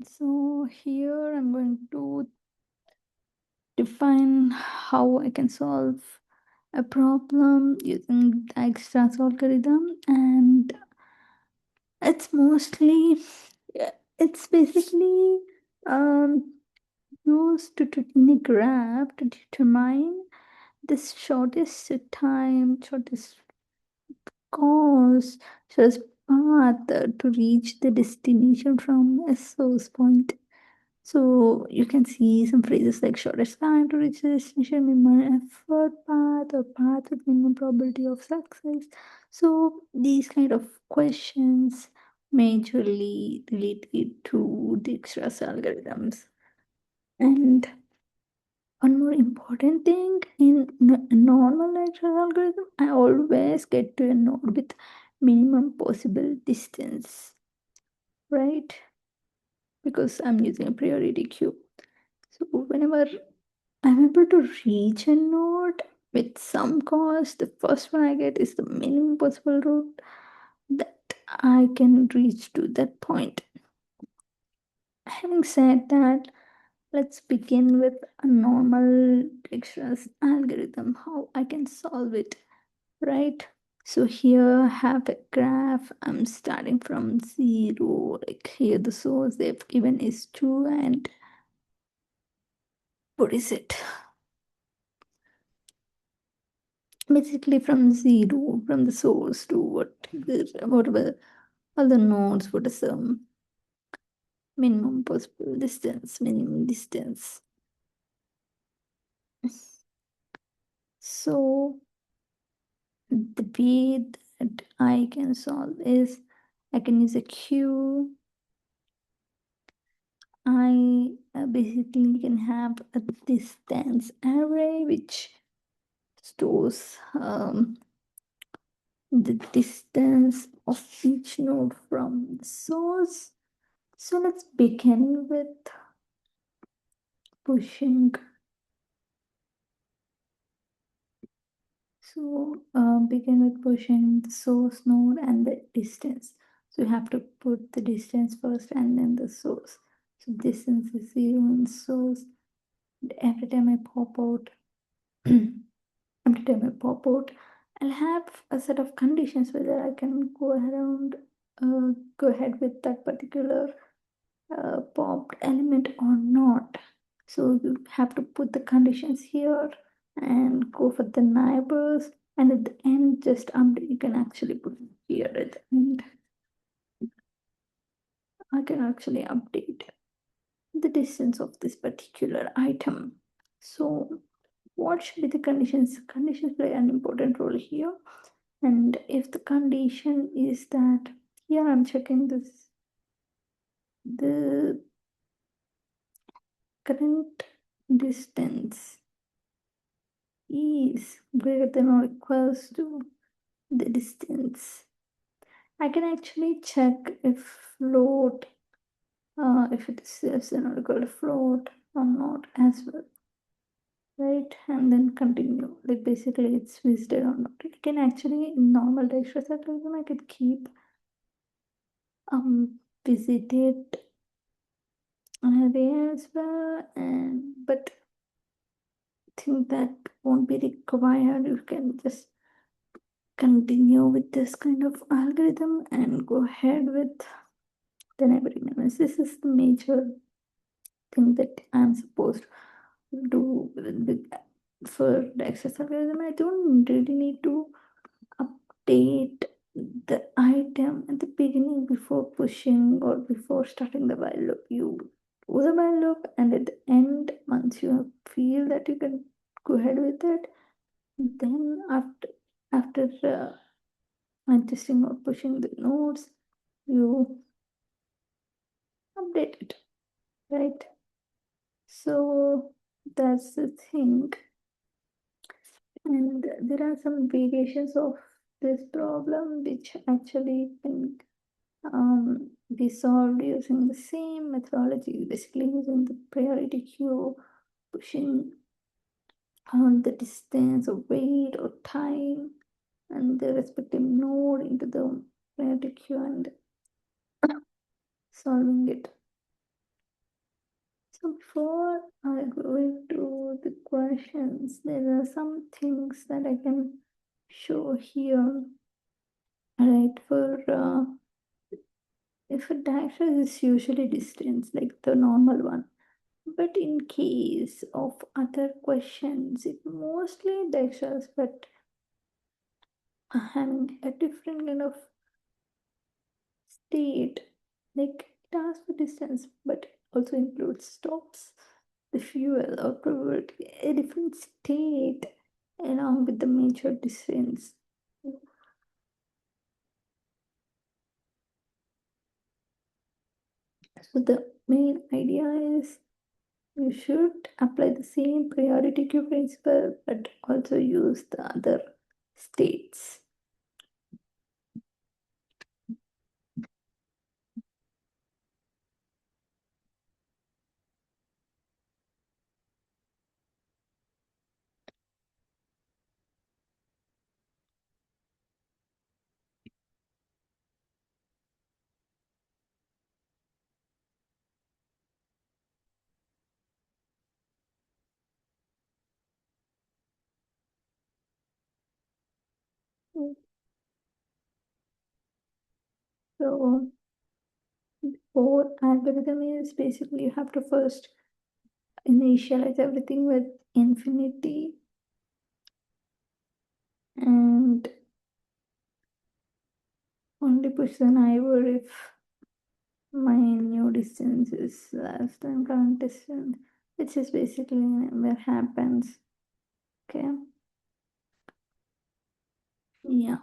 So here I'm going to define how I can solve a problem using Dijkstra's algorithm, and it's mostly it's basically um, used to in a graph to determine the shortest course, shortest path to reach the destination from a source point. So you can see some phrases like shortest time to reach the destination, minimum effort path, or path with minimum probability of success. So these kind of questions majorly related to Dijkstra's algorithms. And one more important thing in normal Dijkstra's algorithm, I always get to a node with minimum possible distance, right? Because I'm using a priority queue. So whenever I'm able to reach a node with some cost, the first one I get is the minimum possible route that I can reach to that point. Having said that, let's begin with a normal Dijkstra's algorithm, how I can solve it, right? So here I have a graph. I'm starting from 0. Like here the source they've given is 2, and what is it? Basically from 0, from the source to whatever all the nodes, what is the minimum possible distance, minimum distance. So the way that I can solve is I can use a queue. I basically can have a distance array which stores the distance of each node from the source. So let's begin with pushing. So begin with pushing the source node and the distance. So you have to put the distance first and then the source. So distance is 0 in source. And every time I pop out, I'll have a set of conditions whether I can go ahead with that particular popped element or not. So you have to put the conditions here and go for the neighbors, and at the end just you can actually put it here at the end. I can actually update the distance of this particular item. So what should be the conditions? Conditions play an important role here. And if the condition is that here I'm checking this, the current distance is greater than or equals to the distance, I can actually check if float, if it is less than or equal to float or not as well, right? And then continue. Like basically it's visited or not. It can actually in normal Dijkstra algorithm I could keep visited array as well, and but I think that won't be required. You can just continue with this kind of algorithm and go ahead with the neighboring elements. This is the major thing that I'm supposed to do for the access algorithm. I don't really need to update the item at the beginning before pushing or before starting the while loop. You do the while loop, and at the end, once you feel that you can go ahead with it, then after adjusting or pushing the nodes, you update it, right? So that's the thing. And there are some variations of this problem which actually can be solved using the same methodology, basically using the priority queue, pushing the distance or weight or time and the respective node into the priority queue and solving it. So before I go into the questions, there are some things that I can show here. Right, for if a Dijkstra is usually distance, like the normal one. But in case of other questions, it mostly Dijkstras, but having a different kind of state. Like it asks for distance, but also includes stops, the fuel, or probably a different state along with the major distance. So the main idea is you should apply the same priority queue principle, but also use the other states. So, for algorithm is basically you have to first initialize everything with infinity and only push the neighbor if my new distance is less than current distance, which is basically what happens. Okay, yeah,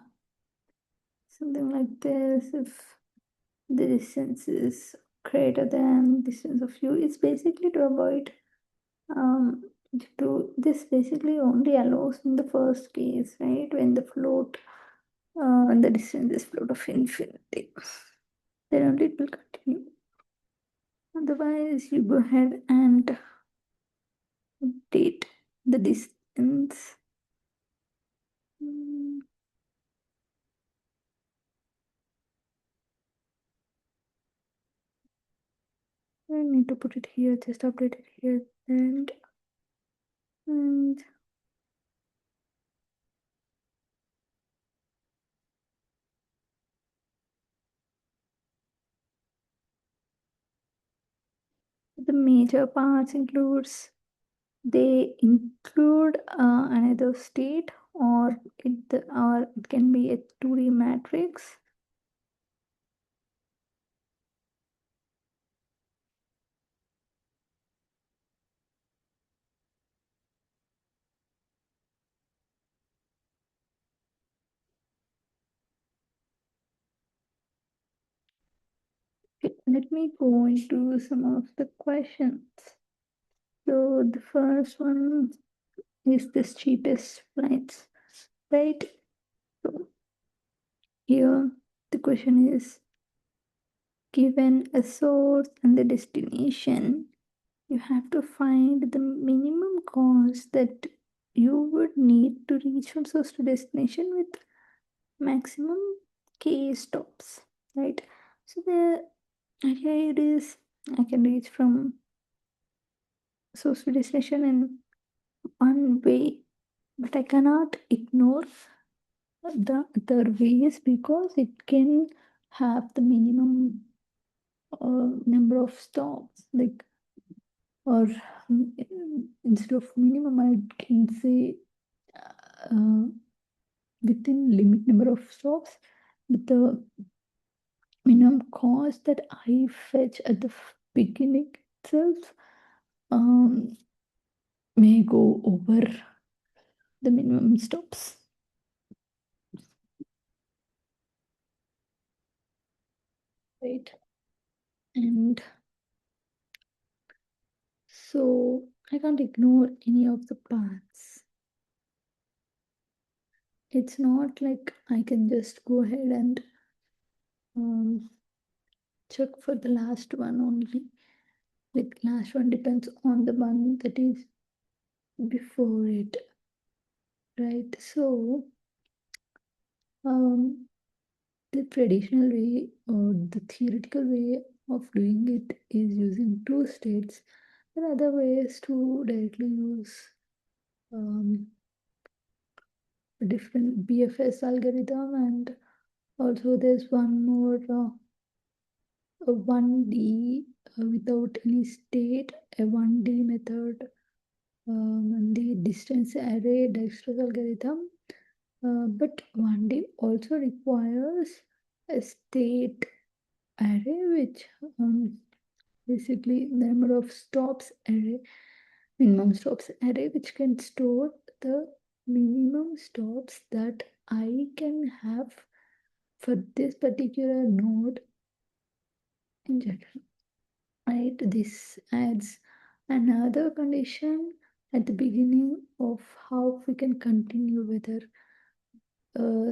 something like this. If the distance is greater than distance of u, it's basically to avoid um to this basically only allows in the first case, right? When the float when the distance is float of infinity, then only it will continue. Otherwise, you go ahead and update the distance. Mm, I need to put it here, just update it here and the major parts include another state or it can be a 2D matrix. Okay, let me go into some of the questions. So the first one is this cheapest flights, right? So here the question is given a source and the destination, you have to find the minimum cost that you would need to reach from source to destination with maximum k stops, right? So the idea it is I can reach from source to destination in one way, but I cannot ignore the other ways because it can have the minimum number of stops, like or instead of minimum, I can say uh, within limit number of stops, but the minimum cost that I fetch at the beginning itself um, may go over the minimum stops. Right. And so I can't ignore any of the paths. It's not like I can just go ahead and um, check for the last one only. Like last one depends on the one that is before it, right? So um, the traditional way or the theoretical way of doing it is using two states. There are other ways to directly use a different BFS algorithm, and also there's one more a 1D without any state, a 1D method, and the distance array Dijkstra algorithm. But 1D also requires a state array, which basically the number of stops array, minimum stops array, which can store the minimum stops that I can have for this particular node in general. Right, this adds another condition at the beginning of how we can continue whether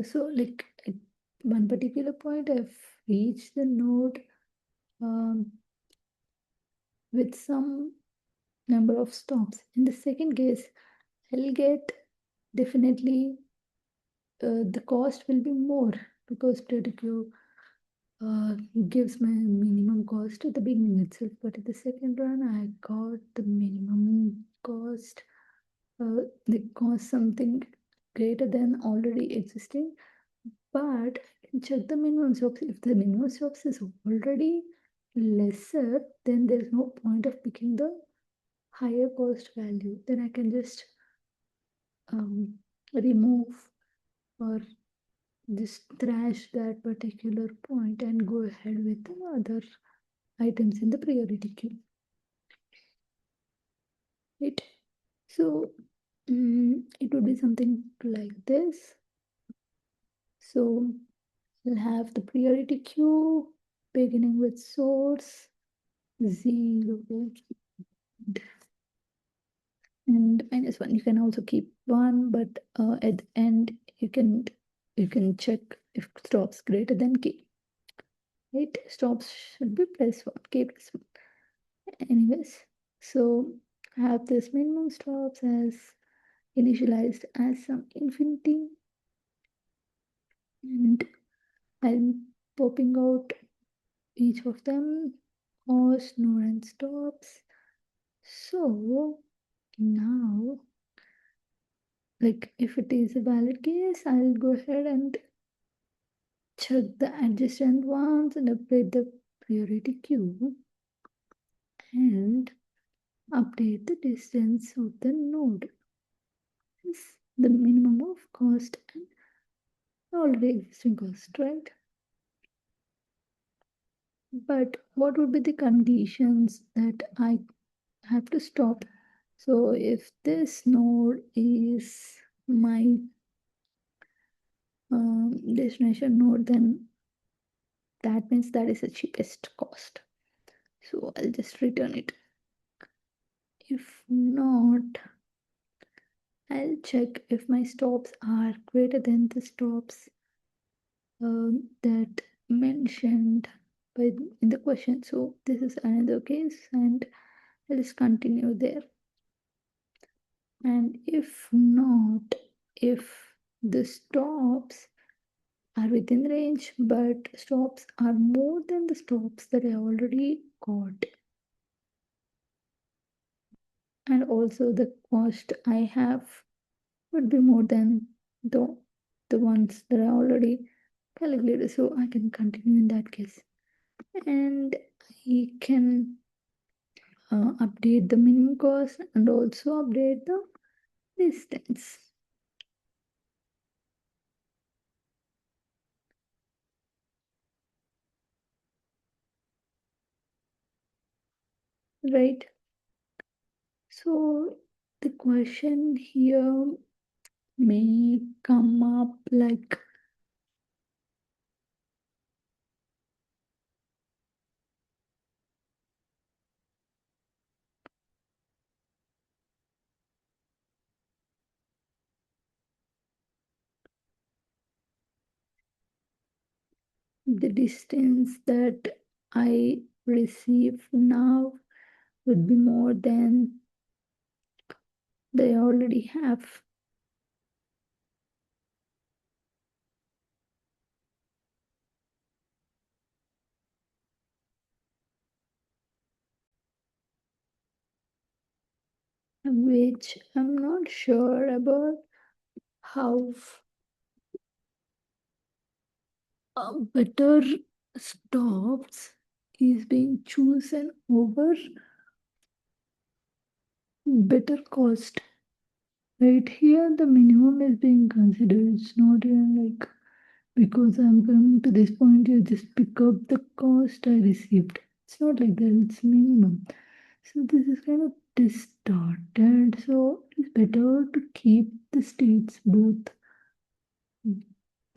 so like at one particular point I've reached the node um, with some number of stops. In the second case, I'll get definitely the cost will be more because predictive gives my minimum cost at the beginning itself, but at the second run I got the minimum cost. They cost something greater than already existing, but I can check the minimum stops. If the minimum stops is already lesser, then there's no point of picking the higher cost value. Then I can just remove or just trash that particular point and go ahead with the other items in the priority queue. Right? So it would be something like this. So we'll have the priority queue beginning with source 0 and -1. You can also keep 1, but at the end you can check if stops greater than k. Right? Stops should be +1, k +1. Anyways, so I have this minimum stops as initialized as some infinity, and I'm popping out each of them, cost, node, and stops. So now, like if it is a valid case, I'll go ahead and check the adjacent ones and update the priority queue and update the distance of the node. Is the minimum of cost and already existing cost, right? But what would be the conditions that I have to stop? So if this node is my destination node, then that means that is the cheapest cost. So I'll just return it. If not, I'll check if my stops are greater than the stops that mentioned by in the question. So this is another case, and I'll just continue there. And if not, if the stops are within range, but stops are more than the stops that I already got, and also the cost I have would be more than the ones that I already calculated. So I can continue in that case. And I can update the minimum cost and also update the distance. Right? So the question here may come up like the distance that I receive now would be more than they already have. which I'm not sure about how better stops is being chosen over better cost. Right here, the minimum is being considered. It's not even like because I'm coming to this point, you just pick up the cost I received. It's not like that, it's minimum. So this is kind of distorted. So it's better to keep the states both.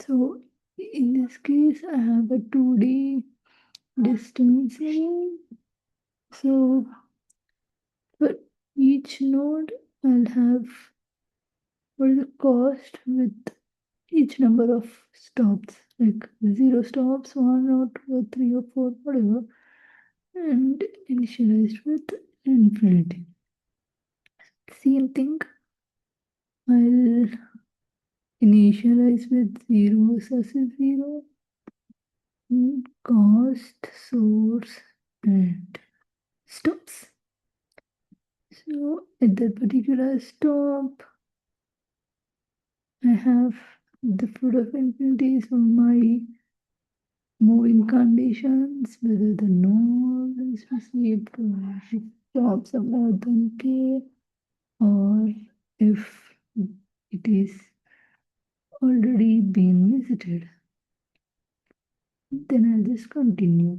So in this case, I have a 2D distance. So for each node, I'll have what is the cost with each number of stops, like 0 stops, 1 or 2 or 3 or 4, whatever, and initialized with infinity. Same thing, I'll initialize with 0 success 0, cost, source, and stops. So at that particular stop, I have the fruit of infinity, so my moving conditions, whether the node is received if stops are more than k, or if it is already been visited, then I'll just continue.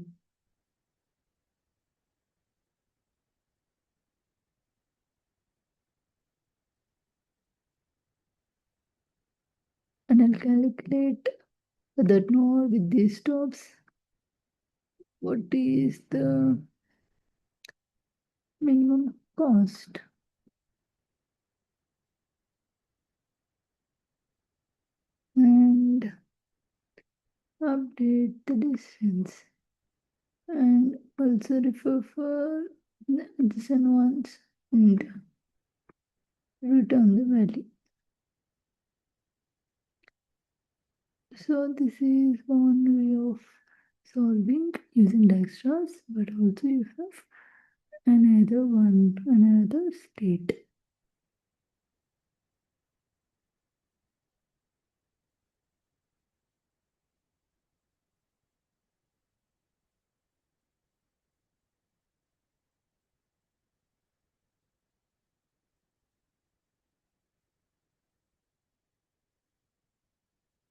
And I'll calculate for that node with these stops what is the minimum cost. And update the distance. And also refer for the adjacent ones and return the value. So this is one way of solving using Dijkstra's, but also you have another state.